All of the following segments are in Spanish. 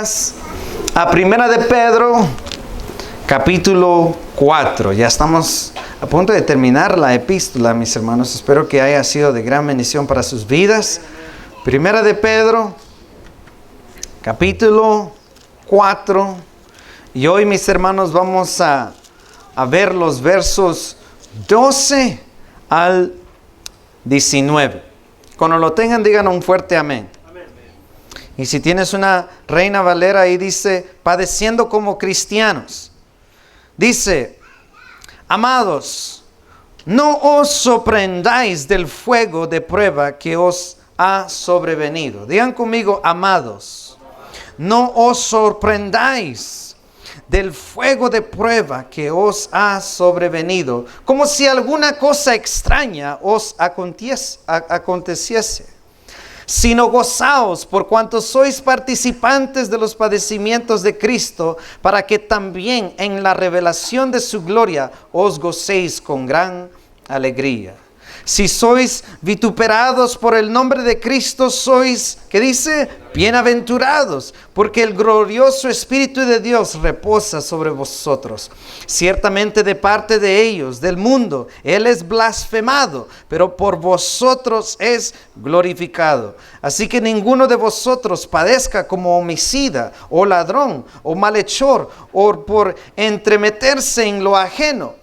Biblias a Primera de Pedro, capítulo 4. Ya estamos a punto de terminar la epístola, mis hermanos. Espero que haya sido de gran bendición para sus vidas. Primera de Pedro, capítulo 4. Y hoy, mis hermanos, vamos a ver los versos 12 al 19. Cuando lo tengan, digan un fuerte amén. Y si tienes una Reina Valera, ahí dice, padeciendo como cristianos. Dice, amados, no os sorprendáis del fuego de prueba que os ha sobrevenido. Digan conmigo, amados, no os sorprendáis del fuego de prueba que os ha sobrevenido, como si alguna cosa extraña os aconteciese. Sino gozaos por cuanto sois participantes de los padecimientos de Cristo, para que también en la revelación de su gloria os gocéis con gran alegría. Si sois vituperados por el nombre de Cristo, sois, ¿qué dice? Bienaventurados, porque el glorioso Espíritu de Dios reposa sobre vosotros. Ciertamente de parte de ellos, del mundo, Él es blasfemado, pero por vosotros es glorificado. Así que ninguno de vosotros padezca como homicida, o ladrón, o malhechor, o por entremeterse en lo ajeno.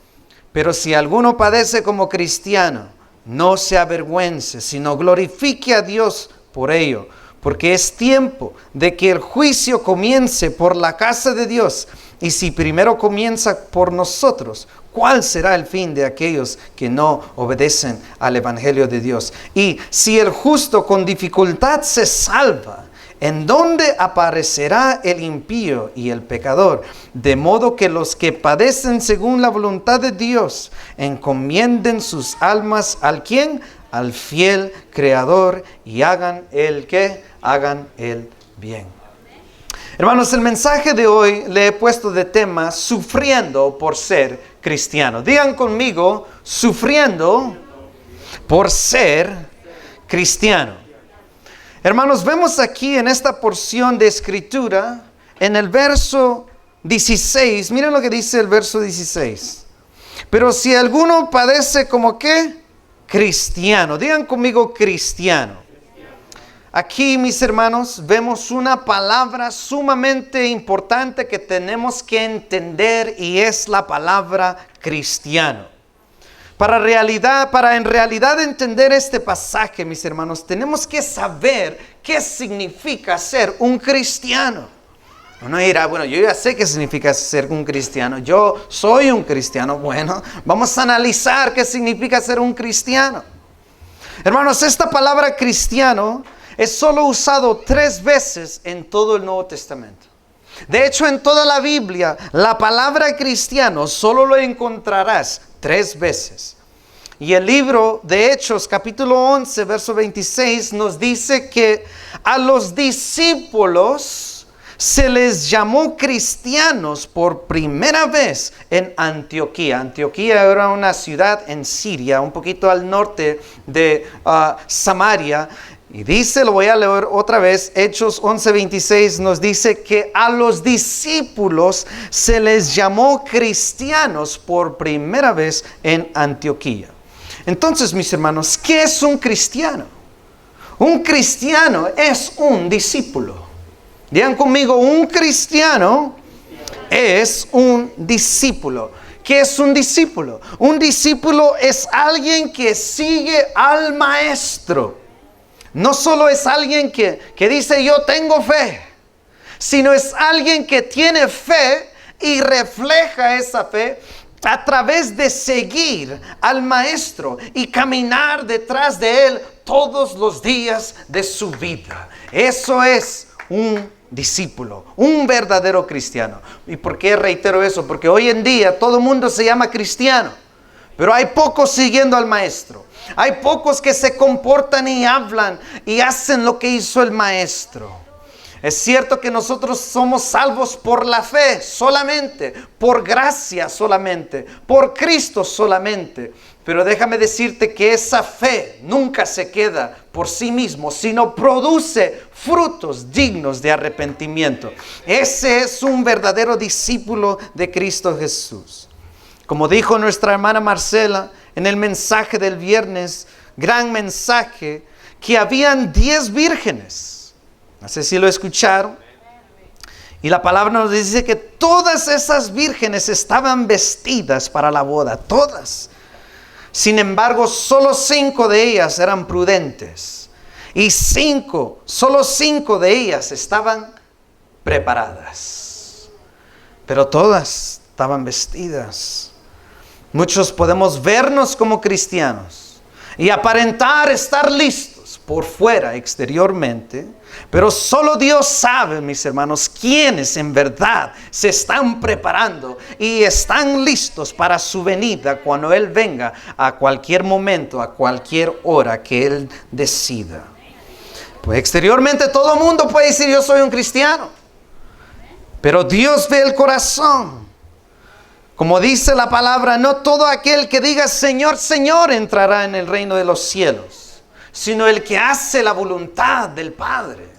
Pero si alguno padece como cristiano, no se avergüence, sino glorifique a Dios por ello, porque es tiempo de que el juicio comience por la casa de Dios. Y si primero comienza por nosotros, ¿cuál será el fin de aquellos que no obedecen al Evangelio de Dios? Y si el justo con dificultad se salva, ¿en dónde aparecerá el impío y el pecador? De modo que los que padecen según la voluntad de Dios encomienden sus almas ¿al quién? Al fiel Creador, y hagan el ¿qué? Hagan el bien. Hermanos, el mensaje de hoy le he puesto de tema sufriendo por ser cristiano. Digan conmigo, sufriendo por ser cristiano. Hermanos, vemos aquí en esta porción de escritura, en el verso 16, miren lo que dice el verso 16. Pero si alguno padece como ¿qué? Cristiano. Digan conmigo cristiano. Aquí, mis hermanos, vemos una palabra sumamente importante que tenemos que entender, y es la palabra cristiano. Para en realidad entender este pasaje, mis hermanos, tenemos que saber qué significa ser un cristiano. Uno dirá, bueno, yo ya sé qué significa ser un cristiano. Yo soy un cristiano. Bueno, vamos a analizar qué significa ser un cristiano. Hermanos, esta palabra cristiano es solo usado 3 veces en todo el Nuevo Testamento. De hecho, en toda la Biblia, la palabra cristiano solo lo encontrarás 3 veces. Y el libro de Hechos, capítulo 11, verso 26, nos dice que a los discípulos se les llamó cristianos por primera vez en Antioquía. Antioquía era una ciudad en Siria, un poquito al norte de Samaria. Y dice, lo voy a leer otra vez, Hechos 11:26 nos dice que a los discípulos se les llamó cristianos por primera vez en Antioquía. Entonces, mis hermanos, ¿qué es un cristiano? Un cristiano es un discípulo. Digan conmigo, un cristiano es un discípulo. ¿Qué es un discípulo? Un discípulo es alguien que sigue al maestro. No solo es alguien que dice yo tengo fe, sino es alguien que tiene fe y refleja esa fe a través de seguir al maestro y caminar detrás de él todos los días de su vida. Eso es un discípulo, un verdadero cristiano. ¿Y por qué reitero eso? Porque hoy en día todo el mundo se llama cristiano, pero hay pocos siguiendo al maestro. Hay pocos que se comportan y hablan y hacen lo que hizo el maestro. Es cierto que nosotros somos salvos por la fe solamente, por gracia solamente, por Cristo solamente. Pero déjame decirte que esa fe nunca se queda por sí mismo, sino produce frutos dignos de arrepentimiento. Ese es un verdadero discípulo de Cristo Jesús. Como dijo nuestra hermana Marcela en el mensaje del viernes, gran mensaje, que habían 10 vírgenes. No sé si lo escucharon. Y la palabra nos dice que todas esas vírgenes estaban vestidas para la boda, todas. Sin embargo, solo 5 de ellas eran prudentes. Y solo 5 de ellas estaban preparadas. Pero todas estaban vestidas. Muchos podemos vernos como cristianos y aparentar estar listos por fuera, exteriormente. Pero solo Dios sabe, mis hermanos, quiénes en verdad se están preparando y están listos para su venida cuando Él venga a cualquier momento, a cualquier hora que Él decida. Pues exteriormente todo el mundo puede decir yo soy un cristiano. Pero Dios ve el corazón. Como dice la palabra, no todo aquel que diga Señor, Señor entrará en el reino de los cielos, sino el que hace la voluntad del Padre.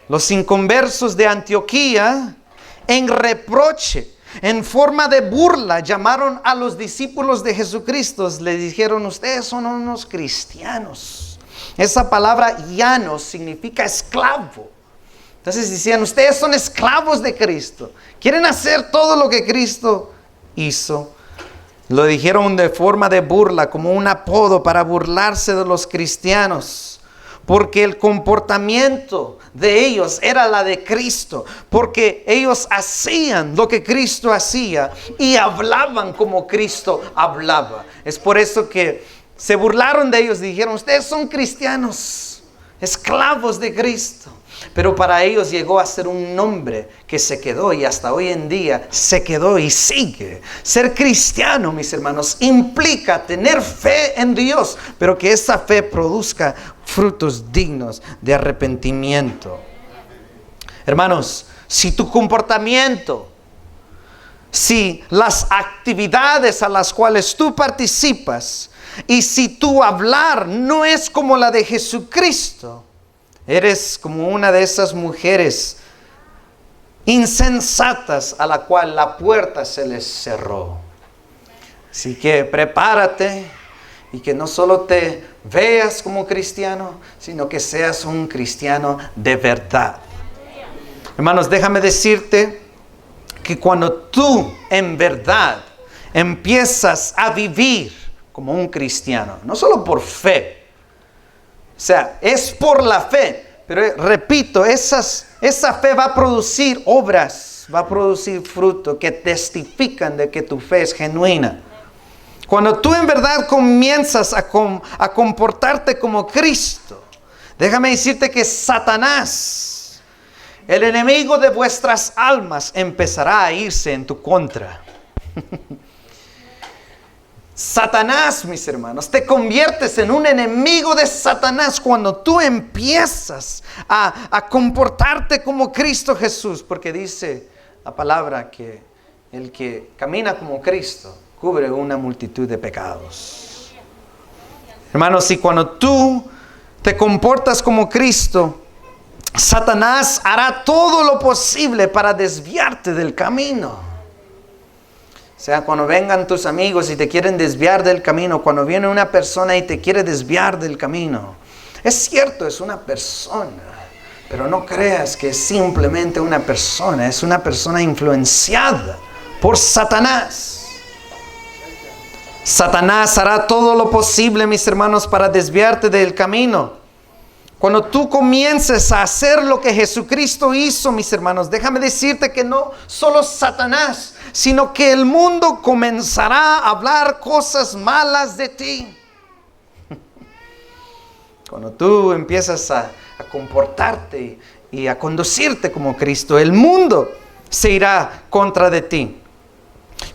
Los inconversos de Antioquía, en reproche, en forma de burla, llamaron a los discípulos de Jesucristo. Le dijeron, ustedes son unos cristianos. Esa palabra llanos significa esclavo. Entonces decían, ustedes son esclavos de Cristo. Quieren hacer todo lo que Cristo hizo. Lo dijeron de forma de burla, como un apodo para burlarse de los cristianos. Porque el comportamiento de ellos era la de Cristo. Porque ellos hacían lo que Cristo hacía y hablaban como Cristo hablaba. Es por eso que se burlaron de ellos y dijeron, ustedes son cristianos, esclavos de Cristo. Pero para ellos llegó a ser un nombre que se quedó y hasta hoy en día se quedó y sigue. Ser cristiano, mis hermanos, implica tener fe en Dios, pero que esa fe produzca frutos dignos de arrepentimiento. Hermanos, si tu comportamiento, si las actividades a las cuales tú participas y si tu hablar no es como la de Jesucristo, eres como una de esas mujeres insensatas a la cual la puerta se les cerró. Así que prepárate y que no solo te veas como cristiano, sino que seas un cristiano de verdad. Hermanos, déjame decirte que cuando tú en verdad empiezas a vivir como un cristiano, no solo por fe, o sea, es por la fe, pero repito, esa fe va a producir obras, va a producir fruto que testifican de que tu fe es genuina. Cuando tú en verdad comienzas a comportarte como Cristo, déjame decirte que Satanás, el enemigo de vuestras almas, empezará a irse en tu contra. Satanás, mis hermanos, te conviertes en un enemigo de Satanás cuando tú empiezas a comportarte como Cristo Jesús, porque dice la palabra que el que camina como Cristo cubre una multitud de pecados. Hermanos, y cuando tú te comportas como Cristo, Satanás hará todo lo posible para desviarte del camino. O sea, cuando vengan tus amigos y te quieren desviar del camino, cuando viene una persona y te quiere desviar del camino, es cierto, es una persona, pero no creas que es simplemente una persona, es una persona influenciada por Satanás. Satanás hará todo lo posible, mis hermanos, para desviarte del camino. Cuando tú comiences a hacer lo que Jesucristo hizo, mis hermanos, déjame decirte que no solo Satanás, sino que el mundo comenzará a hablar cosas malas de ti. Cuando tú empiezas a comportarte y a conducirte como Cristo, el mundo se irá contra de ti.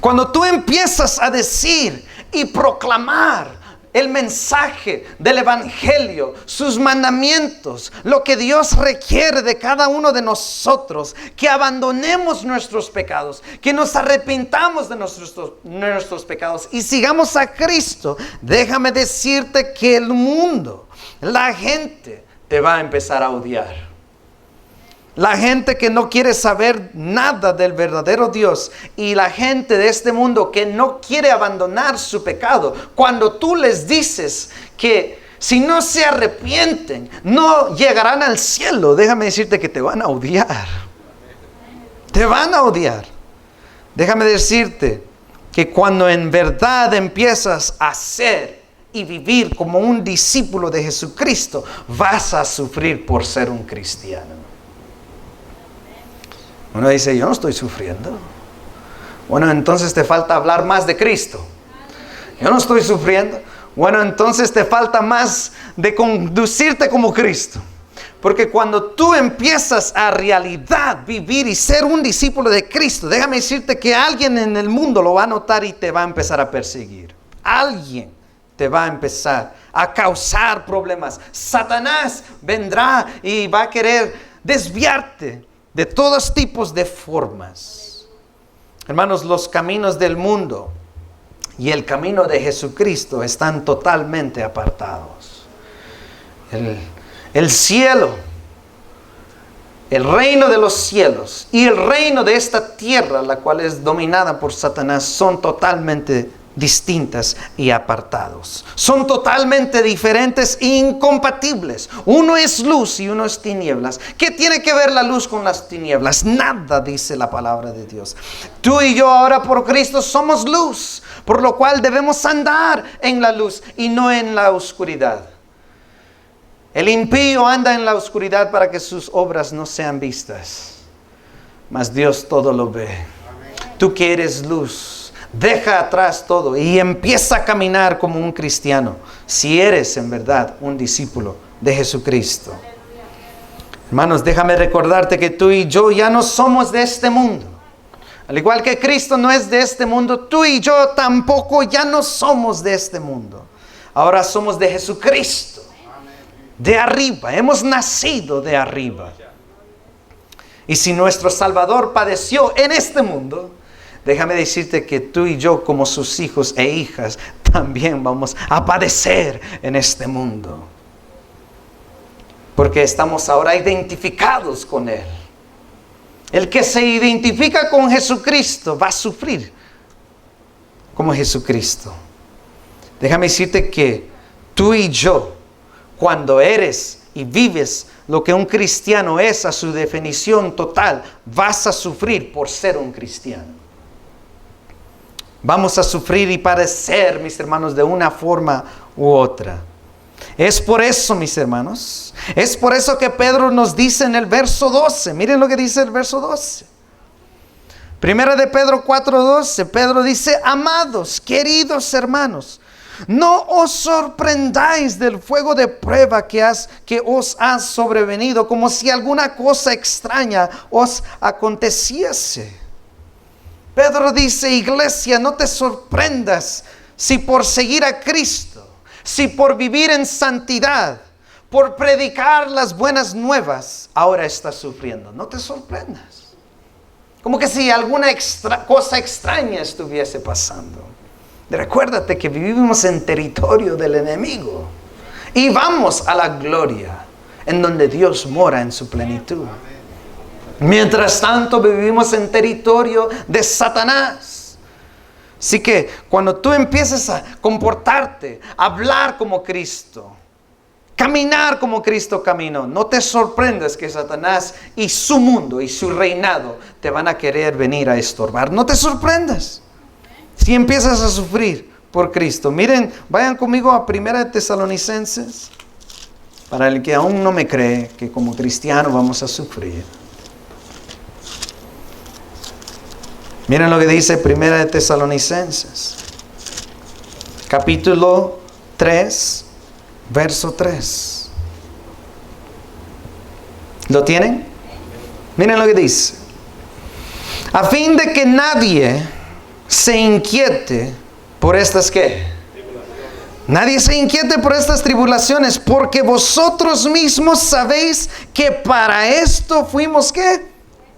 Cuando tú empiezas a decir y proclamar el mensaje del evangelio, sus mandamientos, lo que Dios requiere de cada uno de nosotros, que abandonemos nuestros pecados, que nos arrepintamos de nuestros pecados y sigamos a Cristo, déjame decirte que el mundo, la gente te va a empezar a odiar. La gente que no quiere saber nada del verdadero Dios y la gente de este mundo que no quiere abandonar su pecado, cuando tú les dices que si no se arrepienten no llegarán al cielo, déjame decirte que te van a odiar. Te van a odiar. Déjame decirte que cuando en verdad empiezas a ser y vivir como un discípulo de Jesucristo, vas a sufrir por ser un cristiano. Uno dice, yo no estoy sufriendo. Bueno, entonces te falta hablar más de Cristo. Yo no estoy sufriendo. Bueno, entonces te falta más de conducirte como Cristo. Porque cuando tú empiezas a realidad vivir y ser un discípulo de Cristo, déjame decirte que alguien en el mundo lo va a notar y te va a empezar a perseguir. Alguien te va a empezar a causar problemas. Satanás vendrá y va a querer desviarte de todos tipos de formas. Hermanos, los caminos del mundo y el camino de Jesucristo están totalmente apartados. El cielo, el reino de los cielos y el reino de esta tierra, la cual es dominada por Satanás, son totalmente distintas y apartados. Son totalmente diferentes e incompatibles. Uno es luz y uno es tinieblas. ¿Qué tiene que ver la luz con las tinieblas? Nada, dice la palabra de Dios. Tú y yo ahora por Cristo somos luz, por lo cual debemos andar en la luz y no en la oscuridad. El impío anda en la oscuridad para que sus obras no sean vistas, mas Dios todo lo ve. Tú que eres luz, deja atrás todo y empieza a caminar como un cristiano, si eres en verdad un discípulo de Jesucristo. Hermanos, déjame recordarte que tú y yo ya no somos de este mundo. Al igual que Cristo no es de este mundo, tú y yo tampoco ya no somos de este mundo. Ahora somos de Jesucristo, de arriba, hemos nacido de arriba. Y si nuestro Salvador padeció en este mundo, déjame decirte que tú y yo como sus hijos e hijas también vamos a padecer en este mundo. Porque estamos ahora identificados con Él. El que se identifica con Jesucristo va a sufrir como Jesucristo. Déjame decirte que tú y yo, cuando eres y vives lo que un cristiano es a su definición total, vas a sufrir por ser un cristiano. Vamos a sufrir y padecer, mis hermanos, de una forma u otra. Es por eso, mis hermanos, es por eso que Pedro nos dice en el verso 12. Miren lo que dice el verso 12. Primera de Pedro 4:12. Pedro dice, amados, queridos hermanos, no os sorprendáis del fuego de prueba que os ha sobrevenido, como si alguna cosa extraña os aconteciese. Pedro dice, iglesia, no te sorprendas si por seguir a Cristo, si por vivir en santidad, por predicar las buenas nuevas, ahora estás sufriendo. No te sorprendas. Como que si alguna cosa extraña estuviese pasando. Recuérdate que vivimos en territorio del enemigo y vamos a la gloria en donde Dios mora en su plenitud. Mientras tanto vivimos en territorio de Satanás. Así que cuando tú empieces a comportarte, hablar como Cristo, caminar como Cristo caminó, no te sorprendas que Satanás y su mundo y su reinado te van a querer venir a estorbar. No te sorprendas si empiezas a sufrir por Cristo. Miren, vayan conmigo a 1 Tesalonicenses, para el que aún no me cree que como cristiano vamos a sufrir. Miren lo que dice 1 Tesalonicenses, capítulo 3, verso 3. ¿Lo tienen? Miren lo que dice. A fin de que nadie se inquiete por estas ¿qué? Nadie se inquiete por estas tribulaciones, porque vosotros mismos sabéis que para esto fuimos, ¿qué?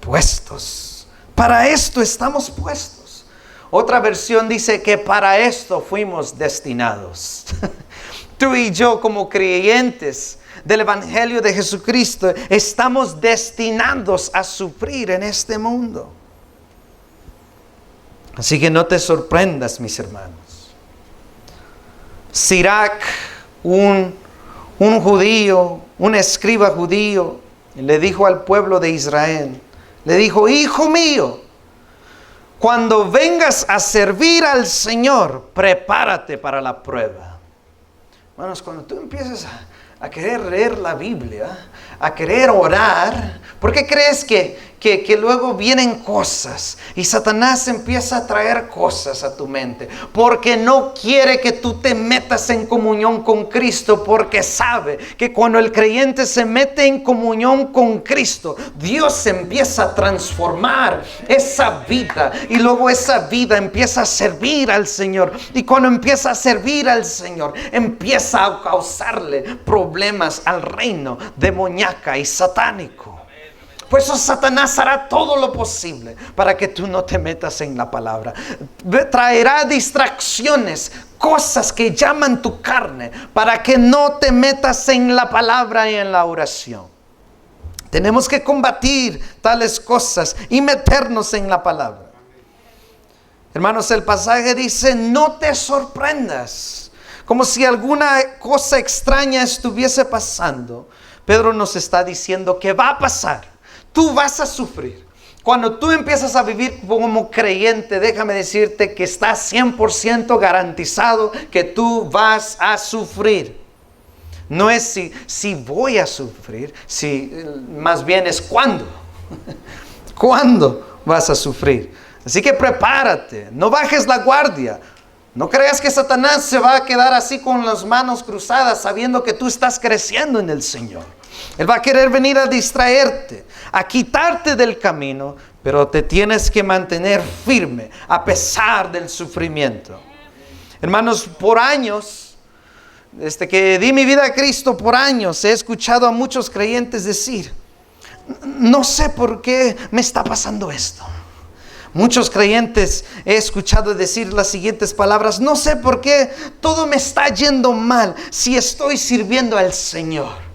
Puestos. Para esto estamos puestos. Otra versión dice que para esto fuimos destinados. Tú y yo, como creyentes del Evangelio de Jesucristo, estamos destinados a sufrir en este mundo. Así que no te sorprendas, mis hermanos. Sirac, un judío, un escriba judío, le dijo al pueblo de Israel, le dijo: hijo mío, cuando vengas a servir al Señor, prepárate para la prueba. Hermanos, cuando tú empiezas a querer leer la Biblia, a querer orar, ¿por qué crees que luego vienen cosas y Satanás empieza a traer cosas a tu mente? Porque no quiere que tú te metas en comunión con Cristo, porque sabe que cuando el creyente se mete en comunión con Cristo, Dios empieza a transformar esa vida y luego esa vida empieza a servir al Señor, y cuando empieza a servir al Señor empieza a causarle problemas al reino demoníaco y satánico. Por eso Satanás hará todo lo posible para que tú no te metas en la palabra. Traerá distracciones, cosas que llaman tu carne, para que no te metas en la palabra y en la oración. Tenemos que combatir tales cosas y meternos en la palabra. Hermanos, el pasaje dice: no te sorprendas. Como si alguna cosa extraña estuviese pasando. Pedro nos está diciendo que va a pasar. Tú vas a sufrir. Cuando tú empiezas a vivir como creyente, déjame decirte que está 100% garantizado que tú vas a sufrir. No es si voy a sufrir, más bien es cuándo. ¿Cuándo vas a sufrir? Así que prepárate, no bajes la guardia. No creas que Satanás se va a quedar así con las manos cruzadas sabiendo que tú estás creciendo en el Señor. Él va a querer venir a distraerte, a quitarte del camino, pero te tienes que mantener firme a pesar del sufrimiento. Hermanos, por años, desde que di mi vida a Cristo, por años he escuchado a muchos creyentes decir: no sé por qué me está pasando esto. Muchos creyentes he escuchado decir las siguientes palabras: no sé por qué todo me está yendo mal si estoy sirviendo al Señor.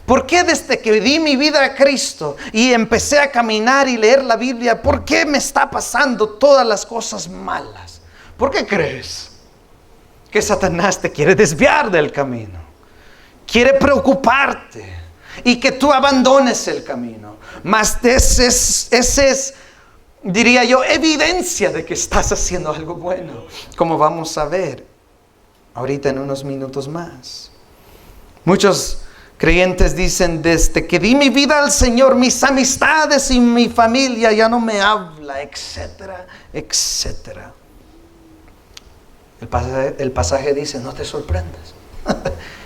¿Por qué desde que di mi vida a Cristo y empecé a caminar y leer la Biblia, por qué me está pasando todas las cosas malas? ¿Por qué crees que Satanás te quiere desviar del camino? Quiere preocuparte y que tú abandones el camino. Mas ese es, diría yo, evidencia de que estás haciendo algo bueno, como vamos a ver ahorita en unos minutos más. Muchos creyentes dicen: desde que di mi vida al Señor, mis amistades y mi familia ya no me habla, etcétera, etcétera. El pasaje dice: no te sorprendas.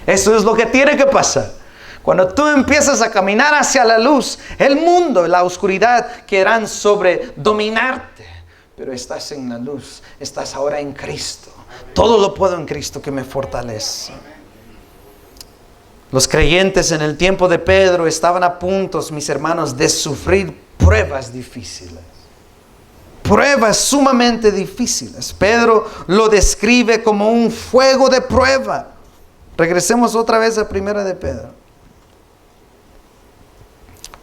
Eso es lo que tiene que pasar. Cuando tú empiezas a caminar hacia la luz, el mundo y la oscuridad querrán dominarte. Pero estás en la luz, estás ahora en Cristo. Todo lo puedo en Cristo que me fortalece. Los creyentes en el tiempo de Pedro estaban a punto, mis hermanos, de sufrir pruebas difíciles. Pruebas sumamente difíciles. Pedro lo describe como un fuego de prueba. Regresemos otra vez a Primera de Pedro.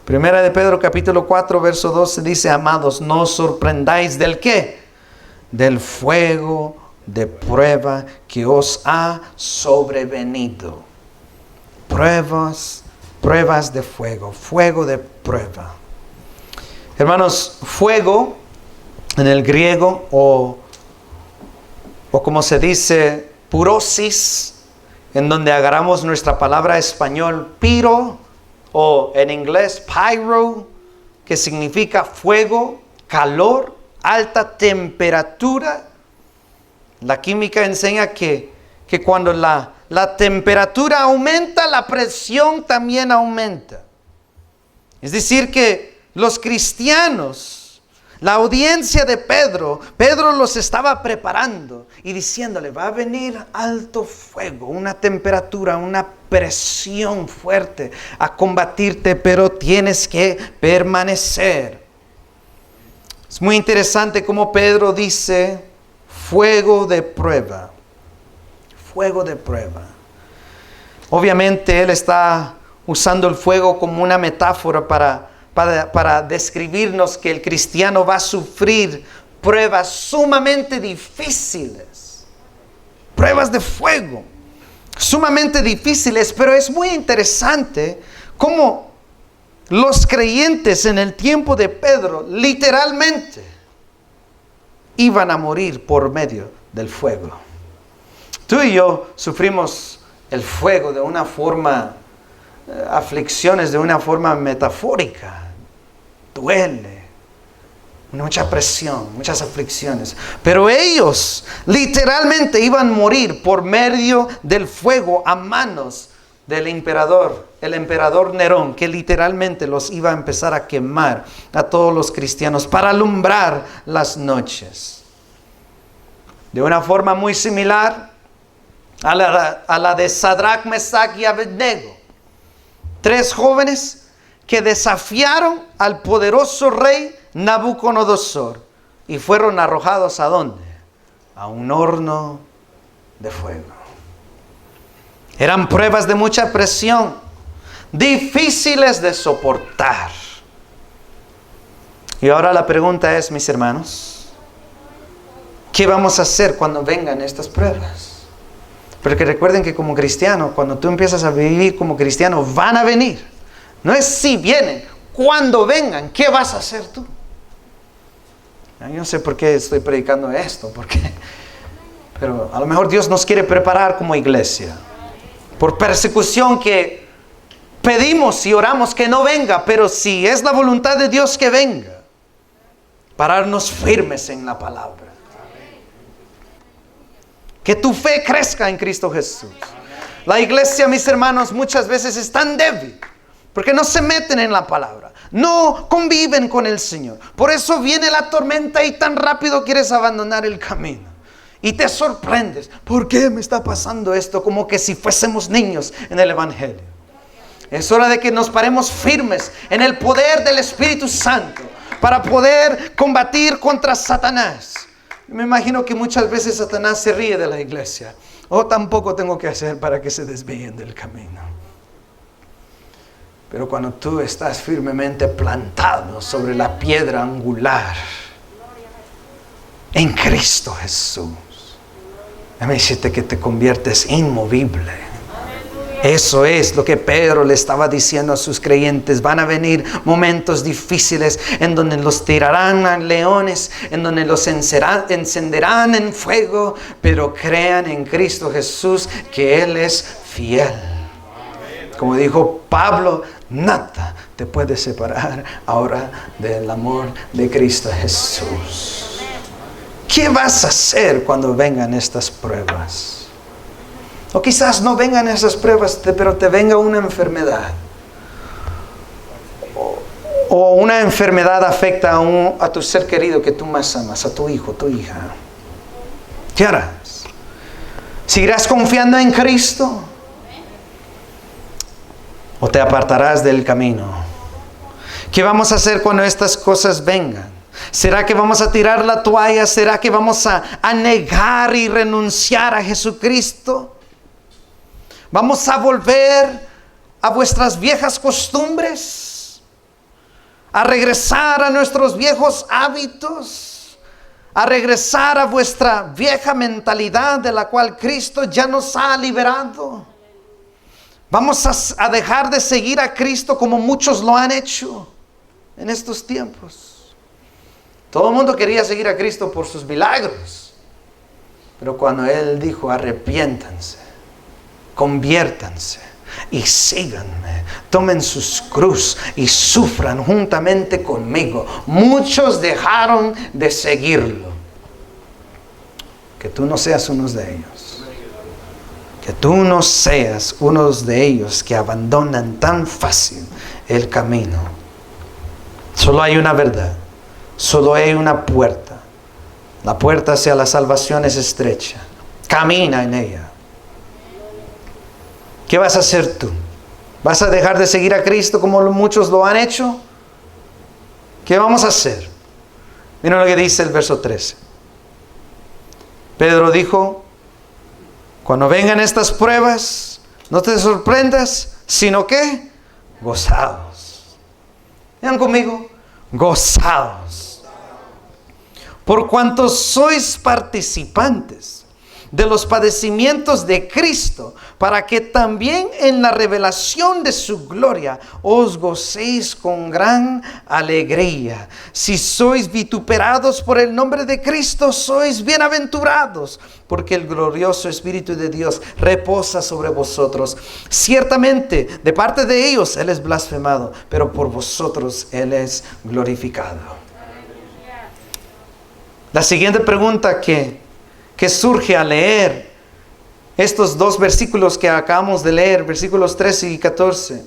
Primera de Pedro capítulo 4 verso 12 dice: amados, no os sorprendáis del ¿qué? Del fuego de prueba que os ha sobrevenido. Pruebas de fuego de prueba. Hermanos, fuego en el griego o como se dice, purosis, en donde agarramos nuestra palabra español piro, o en inglés pyro, que significa fuego, calor, alta temperatura. La química enseña que cuando la temperatura aumenta, la presión también aumenta. Es decir que los cristianos La audiencia de Pedro, Pedro los estaba preparando y diciéndole, va a venir alto fuego, una temperatura, una presión fuerte a combatirte, pero tienes que permanecer. Es muy interesante como Pedro dice, fuego de prueba, fuego de prueba. Obviamente él está usando el fuego como una metáfora para describirnos que el cristiano va a sufrir pruebas sumamente difíciles, pruebas de fuego, sumamente difíciles, pero es muy interesante cómo los creyentes en el tiempo de Pedro literalmente iban a morir por medio del fuego. Tú y yo sufrimos el fuego de una forma, aflicciones de una forma metafórica. Duele, mucha presión, muchas aflicciones. Pero ellos literalmente iban a morir por medio del fuego a manos del emperador, el emperador Nerón, que literalmente los iba a empezar a quemar a todos los cristianos para alumbrar las noches. De una forma muy similar a la de Sadrach, Mesach y Abednego. 3 jóvenes que desafiaron al poderoso rey Nabucodonosor y fueron arrojados ¿a dónde? A un horno de fuego. Eran pruebas de mucha presión, difíciles de soportar. Y ahora la pregunta es, mis hermanos, ¿qué vamos a hacer cuando vengan estas pruebas? Porque recuerden que como cristiano, cuando tú empiezas a vivir como cristiano, van a venir. No es si vienen, cuando vengan, ¿qué vas a hacer tú? Yo no sé por qué estoy predicando esto, pero a lo mejor Dios nos quiere preparar como iglesia. Por persecución que pedimos y oramos que no venga, pero si es la voluntad de Dios que venga, pararnos firmes en la palabra. Que tu fe crezca en Cristo Jesús. La iglesia, mis hermanos, muchas veces es tan débil porque no se meten en la palabra, no conviven con el Señor. Por eso viene la tormenta y tan rápido quieres abandonar el camino. Y te sorprendes, ¿por qué me está pasando esto? Como que si fuésemos niños en el Evangelio. Es hora de que nos paremos firmes en el poder del Espíritu Santo para poder combatir contra Satanás. Me imagino que muchas veces Satanás se ríe de la iglesia. Tampoco tengo que hacer para que se desvíen del camino. Pero cuando tú estás firmemente plantado sobre la piedra angular en Cristo Jesús, déjame decirte que te conviertes inmovible. Eso es lo que Pedro le estaba diciendo a sus creyentes. Van a venir momentos difíciles en donde los tirarán a leones, en donde los encenderán en fuego, pero crean en Cristo Jesús que Él es fiel. Como dijo Pablo, nada te puede separar ahora del amor de Cristo Jesús. ¿Qué vas a hacer cuando vengan estas pruebas? O quizás no vengan esas pruebas, pero te venga una enfermedad. O una enfermedad afecta a tu ser querido que tú más amas, a tu hijo, tu hija. ¿Qué harás? ¿Seguirás confiando en Cristo? ¿O te apartarás del camino? ¿Qué vamos a hacer cuando estas cosas vengan? ¿Será que vamos a tirar la toalla? ¿Será que vamos a negar y renunciar a Jesucristo? ¿Vamos a volver a vuestras viejas costumbres? ¿A regresar a nuestros viejos hábitos? ¿A regresar a vuestra vieja mentalidad de la cual Cristo ya nos ha liberado? ¿Vamos a dejar de seguir a Cristo como muchos lo han hecho en estos tiempos? Todo el mundo quería seguir a Cristo por sus milagros. Pero cuando Él dijo, arrepiéntanse, conviértanse y síganme, tomen sus cruz y sufran juntamente conmigo, muchos dejaron de seguirlo. Que tú no seas uno de ellos. Que tú no seas uno de ellos que abandonan tan fácil el camino. Solo hay una verdad. Solo hay una puerta. La puerta hacia la salvación es estrecha. Camina en ella. ¿Qué vas a hacer tú? ¿Vas a dejar de seguir a Cristo como muchos lo han hecho? ¿Qué vamos a hacer? Miren lo que dice el verso 13. Pedro dijo, cuando vengan estas pruebas, no te sorprendas, sino que gozaos. Vean conmigo, gozaos. Por cuanto sois participantes de los padecimientos de Cristo, para que también en la revelación de su gloria os gocéis con gran alegría. Si sois vituperados por el nombre de Cristo, sois bienaventurados, porque el glorioso Espíritu de Dios reposa sobre vosotros. Ciertamente, de parte de ellos Él es blasfemado, pero por vosotros Él es glorificado. La siguiente pregunta que surge al leer estos dos versículos que acabamos de leer, versículos 13 y 14.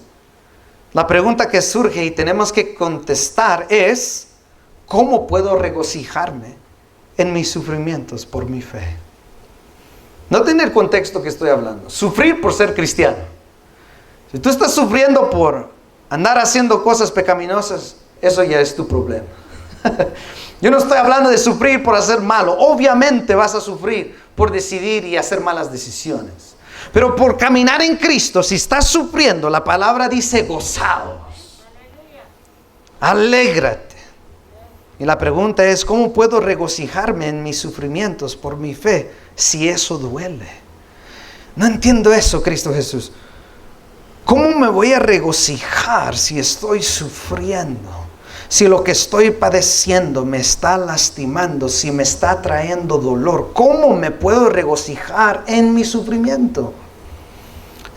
La pregunta que surge y tenemos que contestar es, ¿cómo puedo regocijarme en mis sufrimientos por mi fe? Noten el contexto que estoy hablando. Sufrir por ser cristiano. Si tú estás sufriendo por andar haciendo cosas pecaminosas, eso ya es tu problema. Yo no estoy hablando de sufrir por hacer malo. Obviamente vas a sufrir por decidir y hacer malas decisiones. Pero por caminar en Cristo, si estás sufriendo, la palabra dice gozaos. Alégrate. Y la pregunta es, ¿cómo puedo regocijarme en mis sufrimientos por mi fe si eso duele? No entiendo eso, Cristo Jesús. ¿Cómo me voy a regocijar si estoy sufriendo? Si lo que estoy padeciendo me está lastimando, si me está trayendo dolor, ¿cómo me puedo regocijar en mi sufrimiento?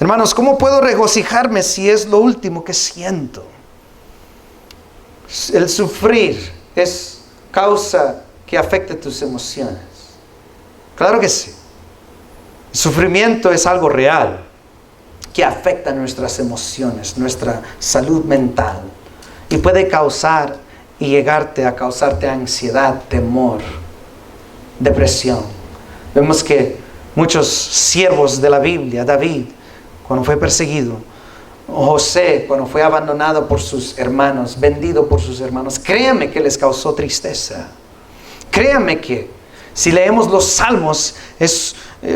Hermanos, ¿cómo puedo regocijarme si es lo último que siento? El sufrir es causa que afecte tus emociones. Claro que sí. El sufrimiento es algo real que afecta nuestras emociones, nuestra salud mental. Y puede causar y llegarte a causarte ansiedad, temor, depresión. Vemos que muchos siervos de la Biblia, David, cuando fue perseguido, José, cuando fue abandonado por sus hermanos, vendido por sus hermanos, créanme que les causó tristeza. Créanme que si leemos los salmos,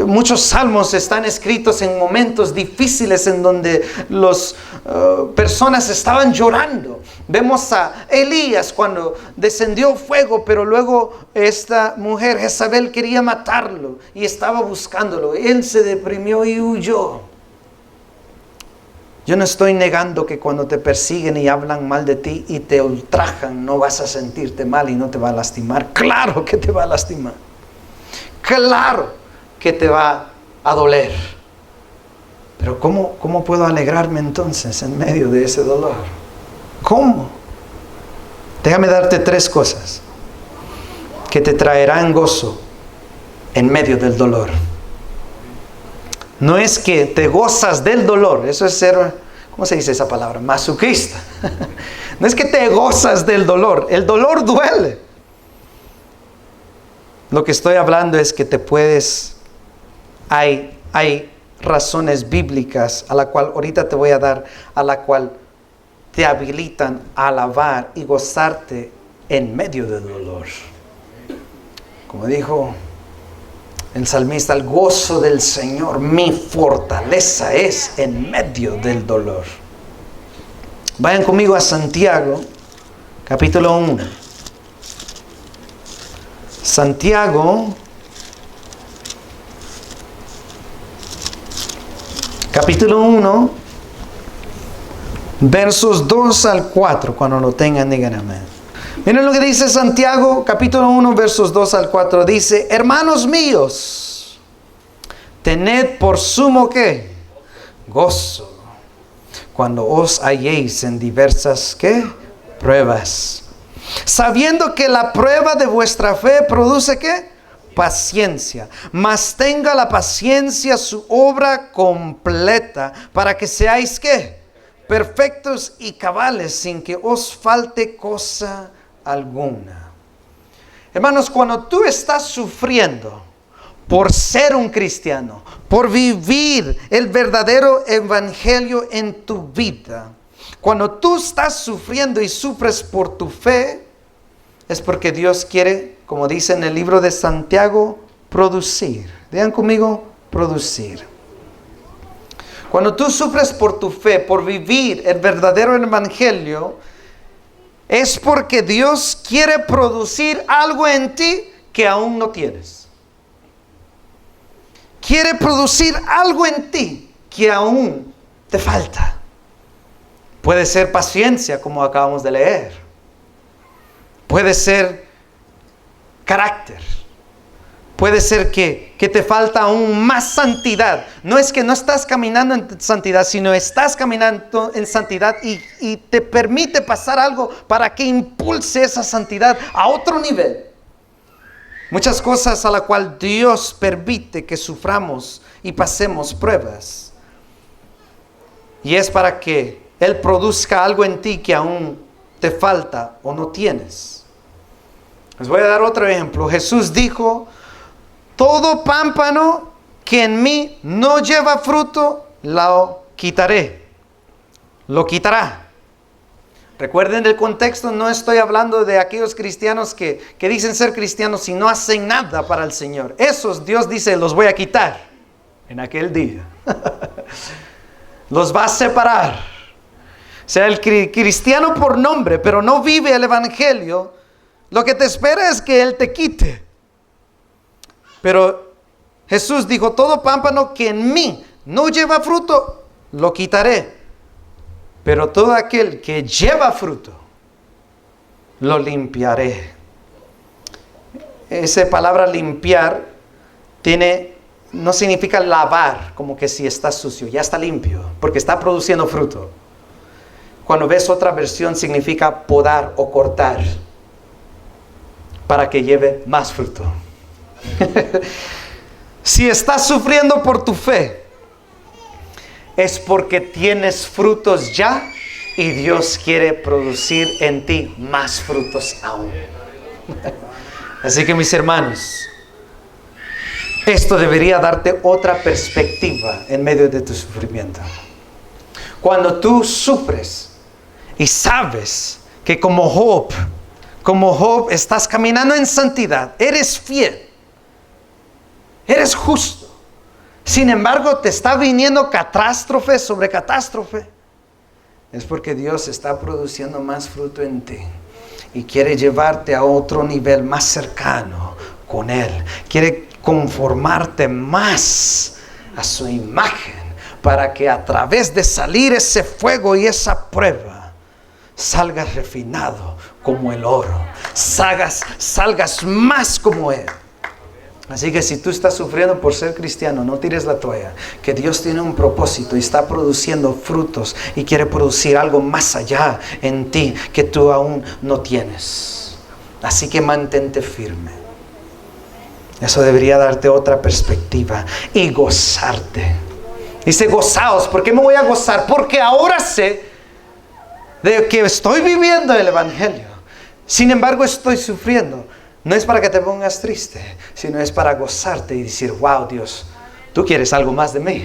muchos salmos están escritos en momentos difíciles en donde las personas estaban llorando. Vemos a Elías cuando descendió fuego, pero luego esta mujer Jezabel quería matarlo y estaba buscándolo. Él se deprimió y huyó. Yo no estoy negando que cuando te persiguen y hablan mal de ti y te ultrajan, no vas a sentirte mal y no te va a lastimar. Claro que te va a lastimar. Claro que te va a doler. Pero ¿cómo puedo alegrarme entonces en medio de ese dolor? ¿Cómo? Déjame darte 3 cosas que te traerán gozo en medio del dolor. No es que te gozas del dolor, eso es ser, ¿cómo se dice esa palabra? Masoquista. No es que te gozas del dolor, el dolor duele. Lo que estoy hablando es que te puedes, hay razones bíblicas a la cual ahorita te voy a dar, a la cual te habilitan a alabar y gozarte en medio del dolor. Como dijo el salmista, el gozo del Señor, mi fortaleza es en medio del dolor. Vayan conmigo a Santiago, capítulo 1. Santiago, capítulo 1, versos 2 al 4. Cuando lo tengan, digan amén. Miren lo que dice Santiago, capítulo 1, versos 2 al 4. Dice, hermanos míos, tened por sumo ¿qué? Gozo, cuando os halléis en diversas ¿qué? Pruebas, sabiendo que la prueba de vuestra fe produce ¿qué? Paciencia. Mas tenga la paciencia su obra completa, para que seáis ¿qué? Perfectos y cabales, sin que os falte cosa alguna. Hermanos, cuando tú estás sufriendo por ser un cristiano, por vivir el verdadero evangelio en tu vida, cuando tú estás sufriendo y sufres por tu fe, es porque Dios quiere, como dice en el libro de Santiago, producir. Digan conmigo, producir. Cuando tú sufres por tu fe, por vivir el verdadero evangelio, es porque Dios quiere producir algo en ti que aún no tienes. Quiere producir algo en ti que aún te falta. Puede ser paciencia, como acabamos de leer. Puede ser carácter. Puede ser que te falta aún más santidad. No es que no estás caminando en santidad, sino estás caminando en santidad y te permite pasar algo para que impulse esa santidad a otro nivel. Muchas cosas a las cuales Dios permite que suframos y pasemos pruebas. Y es para que Él produzca algo en ti que aún te falta o no tienes. Les voy a dar otro ejemplo. Jesús dijo: todo pámpano que en mí no lleva fruto, lo quitaré. Lo quitará. Recuerden el contexto, no estoy hablando de aquellos cristianos que dicen ser cristianos y no hacen nada para el Señor. Esos Dios dice, los voy a quitar en aquel día. Los va a separar. O sea, el cristiano por nombre, pero no vive el evangelio, lo que te espera es que Él te quite. Pero Jesús dijo, todo pámpano que en mí no lleva fruto, lo quitaré. Pero todo aquel que lleva fruto, lo limpiaré. Esa palabra limpiar no significa lavar, como que si está sucio, ya está limpio, porque está produciendo fruto. Cuando ves otra versión, significa podar o cortar, para que lleve más fruto. Si estás sufriendo por tu fe, es porque tienes frutos ya y Dios quiere producir en ti más frutos aún. Así que mis hermanos, esto debería darte otra perspectiva en medio de tu sufrimiento. Cuando tú sufres y sabes que como Job estás caminando en santidad, eres fiel, eres justo. Sin embargo, te está viniendo catástrofe sobre catástrofe. Es porque Dios está produciendo más fruto en ti y quiere llevarte a otro nivel más cercano con Él. Quiere conformarte más a su imagen para que a través de salir ese fuego y esa prueba salgas refinado como el oro. Salgas más como Él. Así que si tú estás sufriendo por ser cristiano, no tires la toalla, que Dios tiene un propósito y está produciendo frutos y quiere producir algo más allá en ti que tú aún no tienes. Así que mantente firme. Eso debería darte otra perspectiva y gozarte. Dice, gozaos. ¿Por qué me voy a gozar? Porque ahora sé de que estoy viviendo el evangelio. Sin embargo, estoy sufriendo. No es para que te pongas triste, sino es para gozarte y decir, wow, Dios, tú quieres algo más de mí.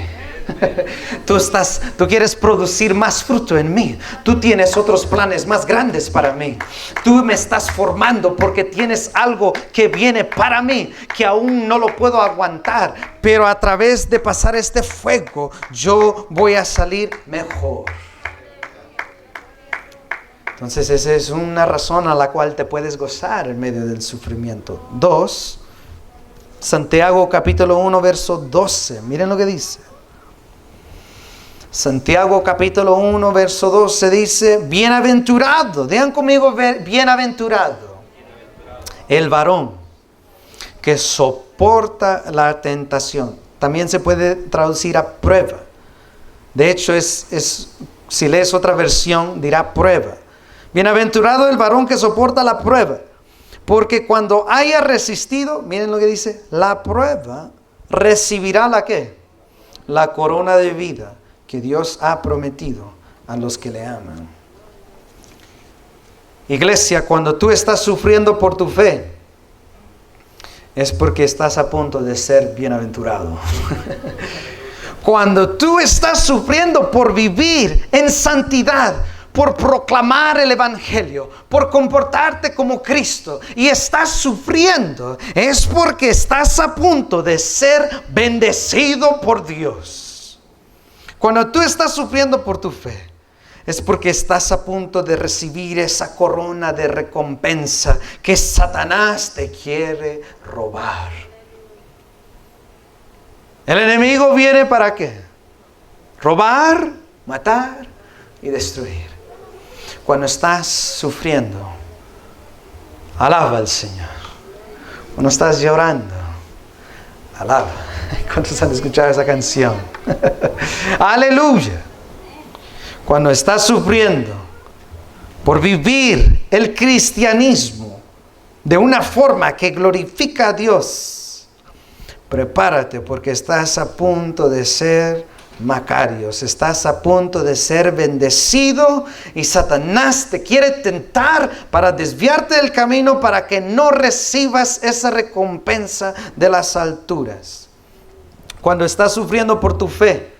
Tú quieres producir más fruto en mí. Tú tienes otros planes más grandes para mí. Tú me estás formando porque tienes algo que viene para mí, que aún no lo puedo aguantar. Pero a través de pasar este fuego, yo voy a salir mejor. Entonces esa es una razón a la cual te puedes gozar en medio del sufrimiento. 2, Santiago capítulo 1 verso 12. Miren lo que dice. Santiago capítulo 1 verso 12 dice, bienaventurado, digan conmigo, bienaventurado el varón que soporta la tentación. También se puede traducir a prueba. De hecho, si lees otra versión, dirá prueba. Bienaventurado el varón que soporta la prueba, porque cuando haya resistido, miren lo que dice, la prueba, recibirá la ¿qué? La corona de vida que Dios ha prometido a los que le aman. Iglesia, cuando tú estás sufriendo por tu fe, es porque estás a punto de ser bienaventurado. Cuando tú estás sufriendo por vivir en santidad, por proclamar el evangelio, por comportarte como Cristo, y estás sufriendo, es porque estás a punto de ser bendecido por Dios. Cuando tú estás sufriendo por tu fe, es porque estás a punto de recibir esa corona de recompensa que Satanás te quiere robar. El enemigo viene ¿para qué? Robar, matar y destruir. Cuando estás sufriendo, alaba al Señor. Cuando estás llorando, alaba. ¿Cuántos han escuchado esa canción? Aleluya. Cuando estás sufriendo por vivir el cristianismo de una forma que glorifica a Dios, prepárate porque estás a punto de ser Macarios, estás a punto de ser bendecido y Satanás te quiere tentar para desviarte del camino para que no recibas esa recompensa de las alturas. Cuando estás sufriendo por tu fe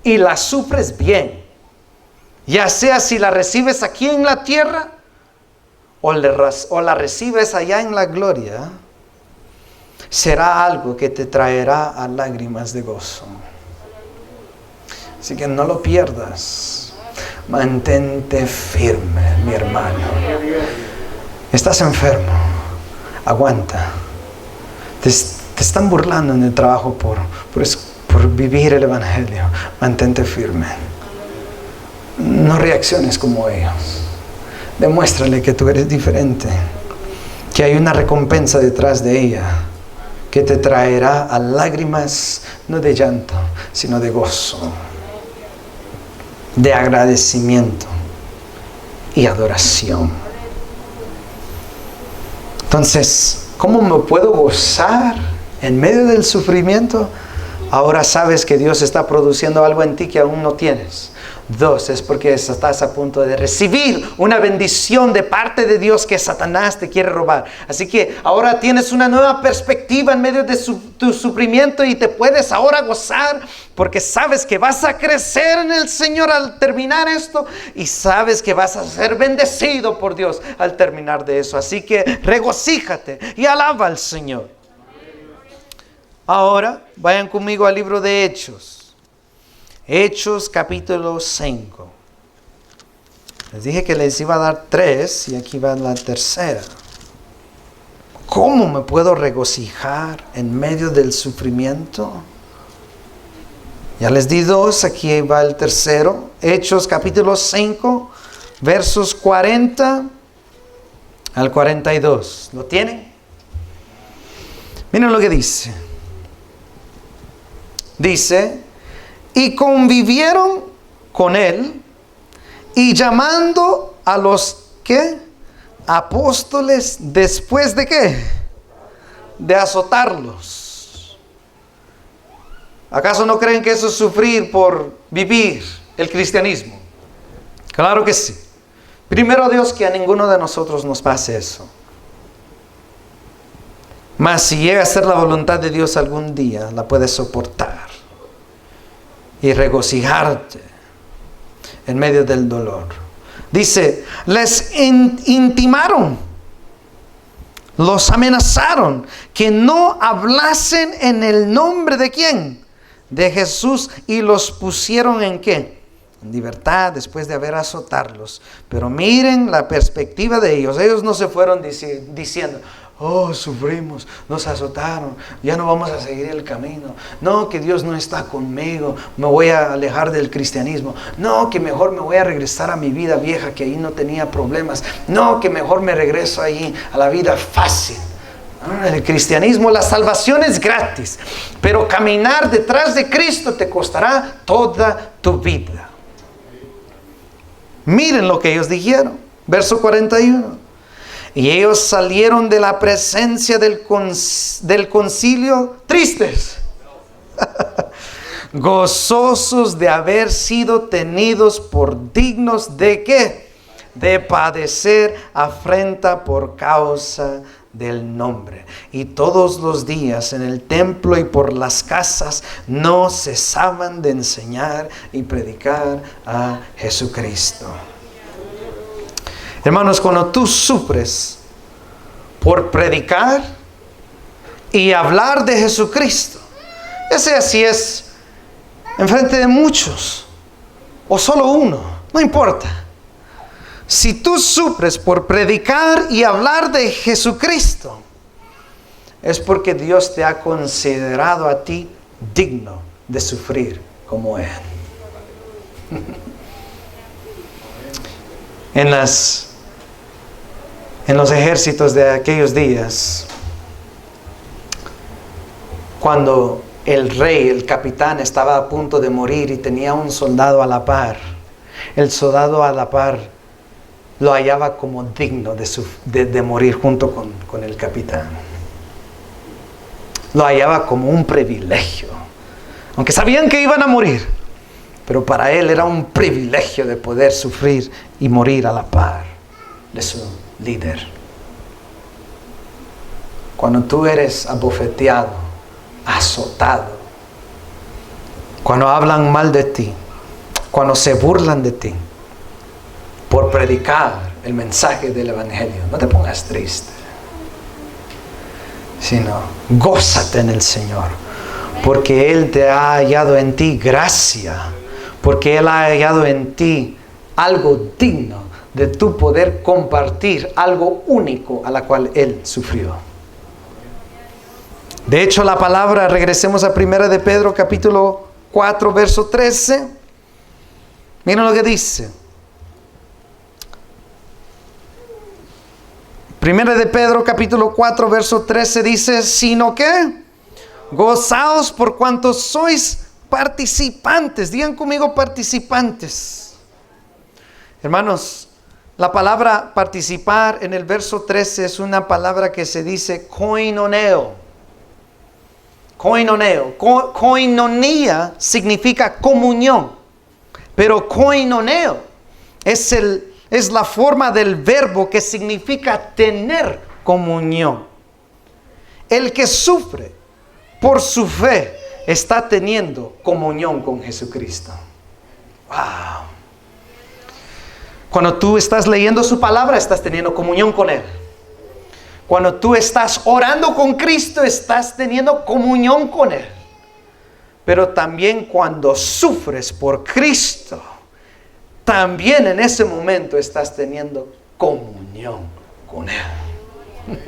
y la sufres bien, ya sea si la recibes aquí en la tierra o la recibes allá en la gloria, será algo que te traerá a lágrimas de gozo. Así que no lo pierdas. Mantente firme, mi hermano. Estás enfermo. Aguanta. Te están burlando en el trabajo por vivir el evangelio. Mantente firme. No reacciones como ellos. Demuéstrale que tú eres diferente, que hay una recompensa detrás de ella, que te traerá a lágrimas, no de llanto, sino de gozo, de agradecimiento y adoración. Entonces, ¿cómo me puedo gozar en medio del sufrimiento? Ahora sabes que Dios está produciendo algo en ti que aún no tienes. 2, es porque estás a punto de recibir una bendición de parte de Dios que Satanás te quiere robar. Así que ahora tienes una nueva perspectiva en medio de tu sufrimiento y te puedes ahora gozar porque sabes que vas a crecer en el Señor al terminar esto y sabes que vas a ser bendecido por Dios al terminar de eso. Así que regocíjate y alaba al Señor. Ahora vayan conmigo al libro de Hechos. Hechos capítulo 5. Les dije que les iba a dar 3 y aquí va la tercera. ¿Cómo me puedo regocijar en medio del sufrimiento? Ya les di 2, aquí va el tercero. Hechos capítulo 5, versos 40 al 42. ¿Lo tienen? Miren lo que dice. Dice: y convivieron con él, y llamando a los ¿qué? Apóstoles, después de ¿qué? De azotarlos. ¿Acaso no creen que eso es sufrir por vivir el cristianismo? Claro que sí. Primero Dios, que a ninguno de nosotros nos pase eso. Mas si llega a ser la voluntad de Dios algún día, la puedes soportar y regocijarte en medio del dolor. Dice, les intimaron, los amenazaron que no hablasen en el nombre de ¿quién? De Jesús, y los pusieron ¿en qué? En libertad después de haber azotarlos. Pero miren la perspectiva de ellos. Ellos no se fueron diciendo: oh, sufrimos, nos azotaron, ya no vamos a seguir el camino. No, que Dios no está conmigo, me voy a alejar del cristianismo. No, que mejor me voy a regresar a mi vida vieja, que ahí no tenía problemas. No, que mejor me regreso ahí a la vida fácil. El cristianismo, la salvación es gratis, pero caminar detrás de Cristo te costará toda tu vida. Miren lo que ellos dijeron, verso 41. Y ellos salieron de la presencia del concilio tristes, gozosos de haber sido tenidos por dignos de ¿qué? De padecer afrenta por causa del nombre. Y todos los días en el templo y por las casas no cesaban de enseñar y predicar a Jesucristo. Hermanos, cuando tú sufres por predicar y hablar de Jesucristo, ya sea si es enfrente de muchos o solo uno, no importa. Si tú sufres por predicar y hablar de Jesucristo, es porque Dios te ha considerado a ti digno de sufrir como Él. En los ejércitos de aquellos días, cuando el rey, el capitán, estaba a punto de morir y tenía un soldado a la par, el soldado a la par lo hallaba como digno de morir junto con el capitán. Lo hallaba como un privilegio, aunque sabían que iban a morir, pero para él era un privilegio de poder sufrir y morir a la par de su líder. Cuando tú eres abofeteado, azotado, cuando hablan mal de ti, cuando se burlan de ti por predicar el mensaje del evangelio, no te pongas triste, sino gózate en el Señor, porque Él te ha hallado en ti gracia, porque Él ha hallado en ti algo digno de tu poder compartir algo único a la cual Él sufrió. De hecho, la palabra, regresemos a 1 de Pedro capítulo 4 verso 13. Miren lo que dice. 1 de Pedro capítulo 4 verso 13 dice: sino que gozaos por cuanto sois participantes. Digan conmigo, participantes. Hermanos, la palabra participar en el verso 13 es una palabra que se dice koinoneo. Koinoneo. Koinonía significa comunión, pero koinoneo es la forma del verbo que significa tener comunión. El que sufre por su fe está teniendo comunión con Jesucristo. Wow. Cuando tú estás leyendo su palabra, estás teniendo comunión con Él. Cuando tú estás orando con Cristo, estás teniendo comunión con Él. Pero también cuando sufres por Cristo, también en ese momento estás teniendo comunión con Él.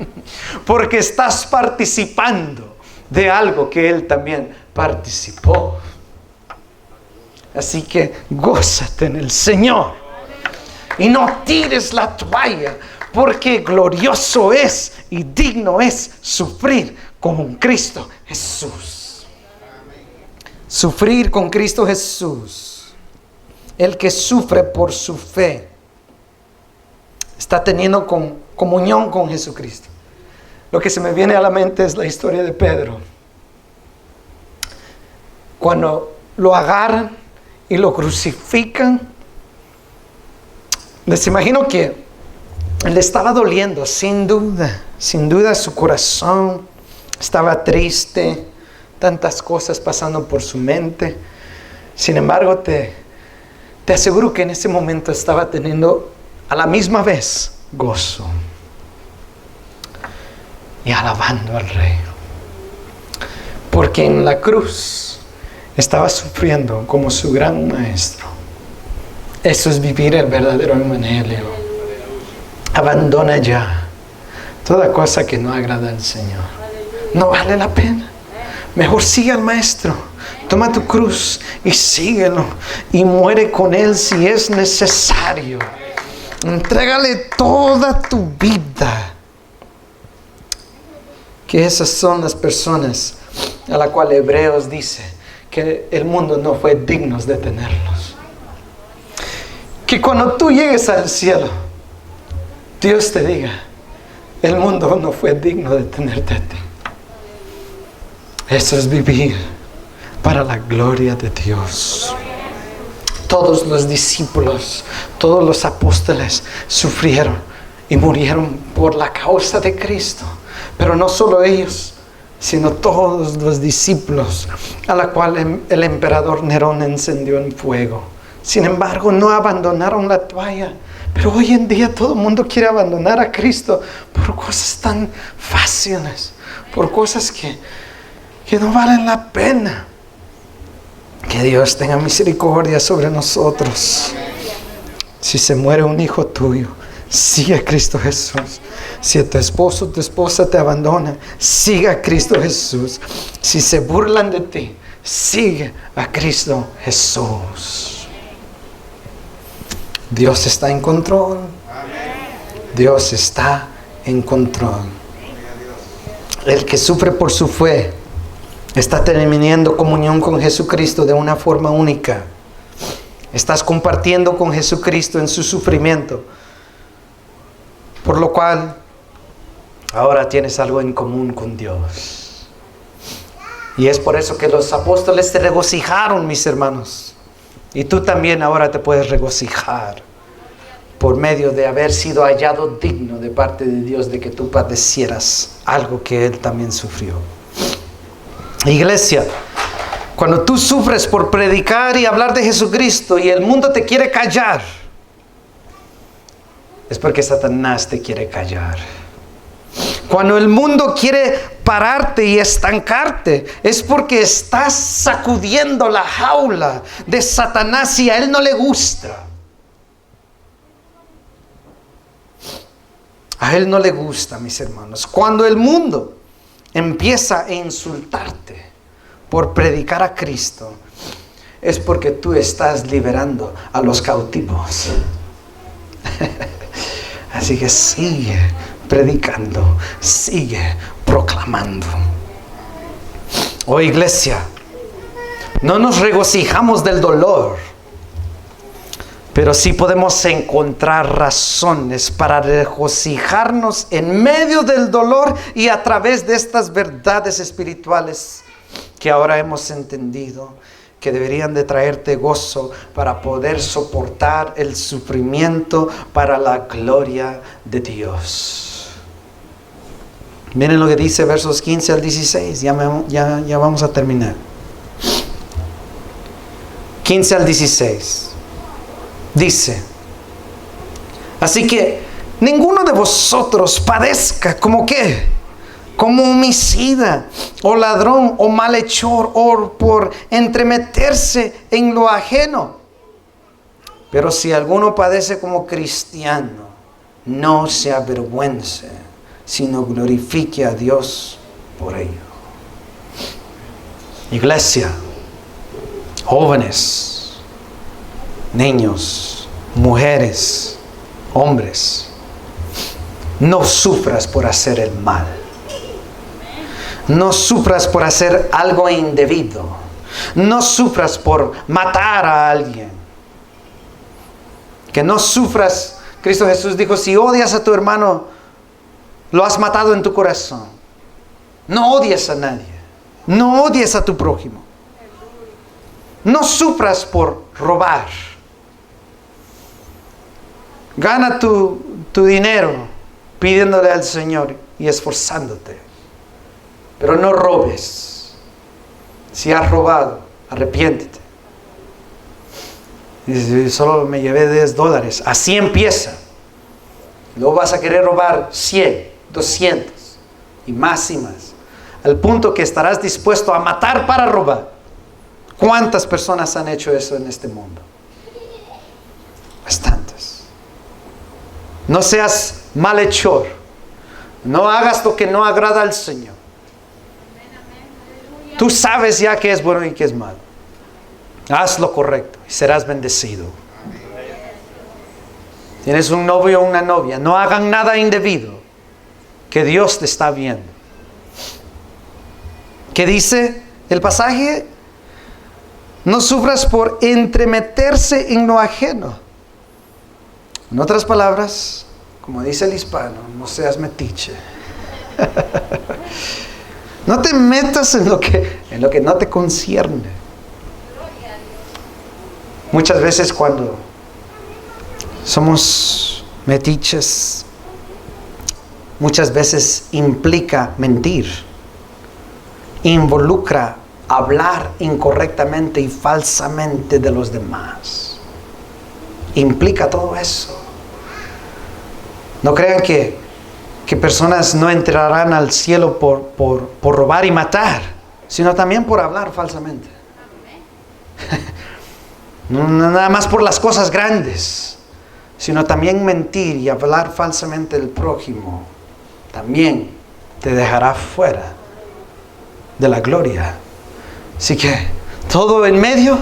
Porque estás participando de algo que Él también participó. Así que gózate en el Señor. Y no tires la toalla, porque glorioso es y digno es sufrir con Cristo Jesús. Sufrir con Cristo Jesús. El que sufre por su fe está teniendo comunión con Jesucristo. Lo que se me viene a la mente es la historia de Pedro. Cuando lo agarran y lo crucifican, les imagino que le estaba doliendo, sin duda su corazón estaba triste, tantas cosas pasando por su mente. Sin embargo, te aseguro que en ese momento estaba teniendo a la misma vez gozo y alabando al Rey. Porque en la cruz estaba sufriendo como su gran maestro. Eso es vivir el verdadero evangelio. Abandona ya toda cosa que no agrada al Señor. No vale la pena. Mejor sigue al maestro. Toma tu cruz y síguelo y muere con Él si es necesario. Entrégale toda tu vida. Que esas son las personas a las cuales Hebreos dice que el mundo no fue digno de tenerlos. Que cuando tú llegues al cielo, Dios te diga: el mundo no fue digno de tenerte a ti. Eso es vivir para la gloria de Dios. Todos los discípulos, todos los apóstoles sufrieron y murieron por la causa de Cristo. Pero no solo ellos, sino todos los discípulos a la cual el emperador Nerón encendió en fuego. Sin embargo, no abandonaron la toalla. Pero hoy en día todo el mundo quiere abandonar a Cristo por cosas tan fáciles, por cosas que no valen la pena. Que Dios tenga misericordia sobre nosotros. Si se muere un hijo tuyo, sigue a Cristo Jesús. Si tu esposo o tu esposa te abandona, sigue a Cristo Jesús. Si se burlan de ti, sigue a Cristo Jesús. Dios está en control. Dios está en control. El que sufre por su fe está teniendo comunión con Jesucristo de una forma única. Estás compartiendo con Jesucristo en su sufrimiento. Por lo cual, ahora tienes algo en común con Dios. Y es por eso que los apóstoles se regocijaron, mis hermanos. Y tú también ahora te puedes regocijar por medio de haber sido hallado digno de parte de Dios de que tú padecieras algo que Él también sufrió. Iglesia, cuando tú sufres por predicar y hablar de Jesucristo y el mundo te quiere callar, es porque Satanás te quiere callar. Cuando el mundo quiere pararte y estancarte, es porque estás sacudiendo la jaula de Satanás y a él no le gusta. A él no le gusta, mis hermanos. Cuando el mundo empieza a insultarte por predicar a Cristo, es porque tú estás liberando a los cautivos. Así que sigue predicando, sigue proclamando. Oh iglesia, no nos regocijamos del dolor, pero sí podemos encontrar razones para regocijarnos en medio del dolor y a través de estas verdades espirituales que ahora hemos entendido, que deberían de traerte gozo para poder soportar el sufrimiento para la gloria de Dios. Miren lo que dice versos 15 al 16, ya vamos a terminar. 15 al 16. Dice: así que ninguno de vosotros padezca como homicida, o ladrón, o malhechor, o por entremeterse en lo ajeno. Pero si alguno padece como cristiano, no se avergüence, sino glorifique a Dios por ello. Iglesia, jóvenes, niños, mujeres, hombres, no sufras por hacer el mal. No sufras por hacer algo indebido. No sufras por matar a alguien. Que no sufras. Cristo Jesús dijo: si odias a tu hermano, lo has matado en tu corazón. No odies a nadie. No odies a tu prójimo. No sufras por robar. Gana tu dinero pidiéndole al Señor y esforzándote. Pero no robes. Si has robado, arrepiéntete. Y solo me llevé $10. Así empieza. Luego vas a querer robar 100, 200 y más, al punto que estarás dispuesto a matar para robar. ¿Cuántas personas han hecho eso en este mundo? Bastantes. No seas malhechor. No hagas lo que no agrada al Señor. Tú sabes ya qué es bueno y qué es malo. Haz lo correcto y serás bendecido. Tienes un novio o una novia, no hagan nada indebido, que Dios te está viendo. ¿Qué dice el pasaje? No sufras por entremeterse en lo ajeno. En otras palabras, como dice el hispano, no seas metiche. No te metas en lo que no te concierne. Muchas veces cuando somos metiches, muchas veces implica mentir, involucra hablar incorrectamente y falsamente de los demás. Implica todo eso. No crean que personas no entrarán al cielo por robar y matar, sino también por hablar falsamente. No nada más por las cosas grandes, sino también mentir y hablar falsamente del prójimo. También te dejará fuera de la gloria. Así que todo en medio,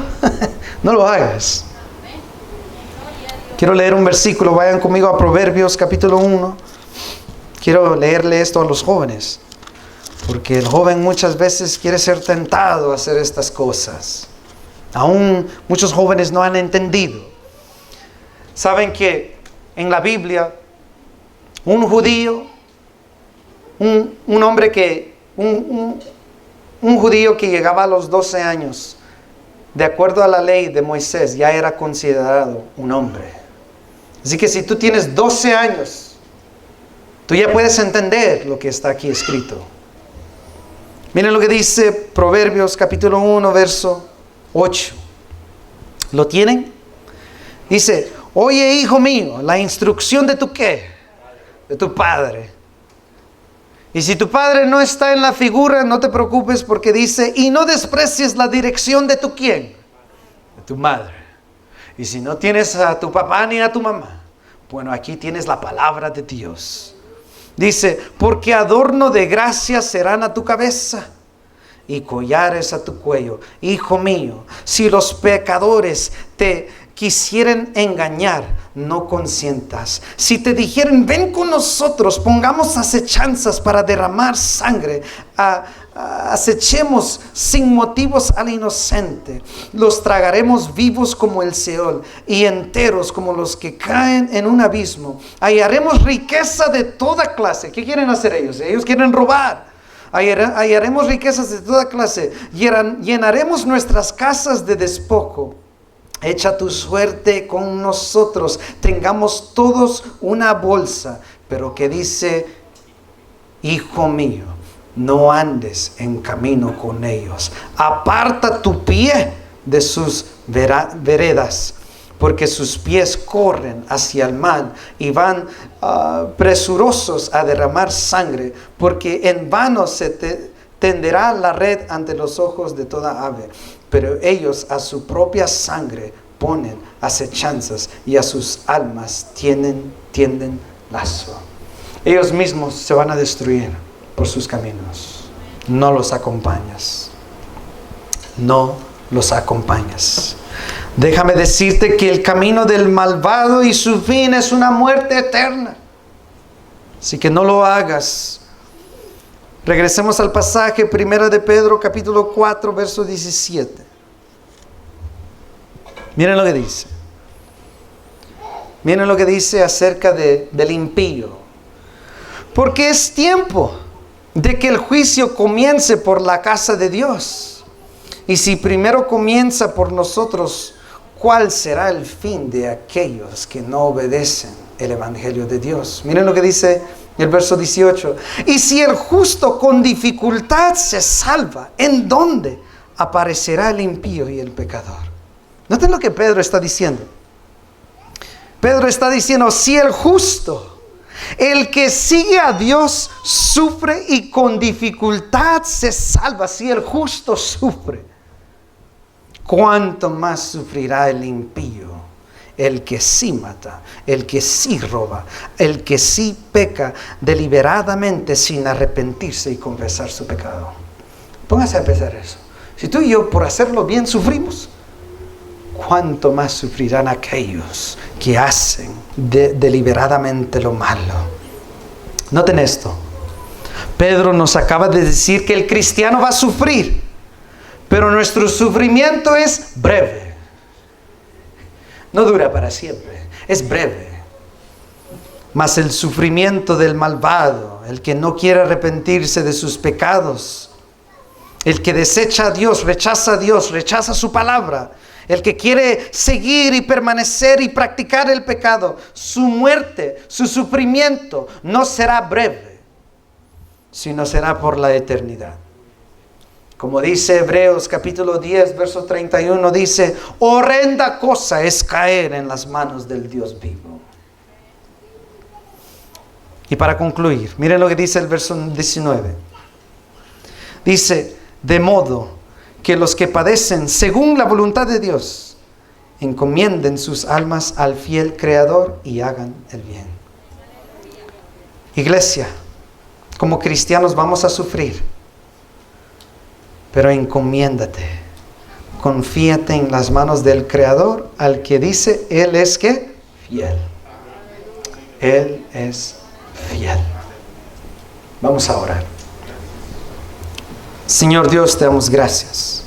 no lo hagas. Quiero leer un versículo. Vayan conmigo a Proverbios capítulo 1. Quiero leerle esto a los jóvenes, porque el joven muchas veces quiere ser tentado a hacer estas cosas. Aún muchos jóvenes no han entendido. Saben que en la Biblia, un judío, un judío que llegaba a los 12 años, de acuerdo a la ley de Moisés, ya era considerado un hombre. Así que si tú tienes 12 años, tú ya puedes entender lo que está aquí escrito. Miren lo que dice Proverbios capítulo 1, verso 8. ¿Lo tienen? Dice: oye, hijo mío, la instrucción de tu ¿qué? De tu padre. Y si tu padre no está en la figura, no te preocupes, porque dice: y no desprecies la dirección de tu ¿quién? De tu madre. Y si no tienes a tu papá ni a tu mamá, bueno, aquí tienes la palabra de Dios. Dice: porque adorno de gracia serán a tu cabeza y collares a tu cuello. Hijo mío, si los pecadores te quisieren engañar, no consientas. Si te dijeren: ven con nosotros, pongamos acechanzas para derramar sangre, acechemos sin motivos al inocente, los tragaremos vivos como el Seol y enteros como los que caen en un abismo. Hallaremos riqueza de toda clase. ¿Qué quieren hacer ellos? Ellos quieren robar. Hallaremos riquezas de toda clase. Llenaremos nuestras casas de despojo. Echa tu suerte con nosotros. Tengamos todos una bolsa. Pero que dice: hijo mío, no andes en camino con ellos. Aparta tu pie de sus veredas, porque sus pies corren hacia el mal y van presurosos a derramar sangre, porque en vano se tenderá la red ante los ojos de toda ave. Pero ellos a su propia sangre ponen acechanzas y a sus almas tienden lazo. Ellos mismos se van a destruir por sus caminos. No los acompañas. No los acompañas. Déjame decirte que el camino del malvado y su fin es una muerte eterna. Así que no lo hagas. Regresemos al pasaje, 1 de Pedro, capítulo 4, verso 17. Miren lo que dice. Miren lo que dice acerca del impío. Porque es tiempo de que el juicio comience por la casa de Dios. Y si primero comienza por nosotros, ¿cuál será el fin de aquellos que no obedecen el evangelio de Dios? Miren lo que dice el verso 18. Y si el justo con dificultad se salva, ¿en dónde aparecerá el impío y el pecador? Noten lo que Pedro está diciendo. Pedro está diciendo: si el justo, el que sigue a Dios, sufre y con dificultad se salva, si el justo sufre, ¿cuánto más sufrirá el impío? El que sí mata, el que sí roba, el que sí peca deliberadamente sin arrepentirse y confesar su pecado. Póngase a pensar eso. Si tú y yo por hacerlo bien sufrimos, ¿cuánto más sufrirán aquellos que hacen deliberadamente lo malo? Noten esto. Pedro nos acaba de decir que el cristiano va a sufrir, pero nuestro sufrimiento es breve. No dura para siempre, es breve. Mas el sufrimiento del malvado, el que no quiere arrepentirse de sus pecados, El que desecha a Dios, rechaza su palabra. El que quiere seguir y permanecer y practicar el pecado, su muerte, su sufrimiento no será breve, sino será por la eternidad. Como dice Hebreos capítulo 10, verso 31, dice, horrenda cosa es caer en las manos del Dios vivo. Y para concluir, miren lo que dice el verso 19. Dice, de modo que los que padecen según la voluntad de Dios, encomienden sus almas al fiel Creador y hagan el bien. Iglesia, como cristianos vamos a sufrir, pero encomiéndate, confíate en las manos del Creador, al que dice, Él es ¿qué? Fiel. Él es fiel. Vamos a orar. Señor Dios, te damos gracias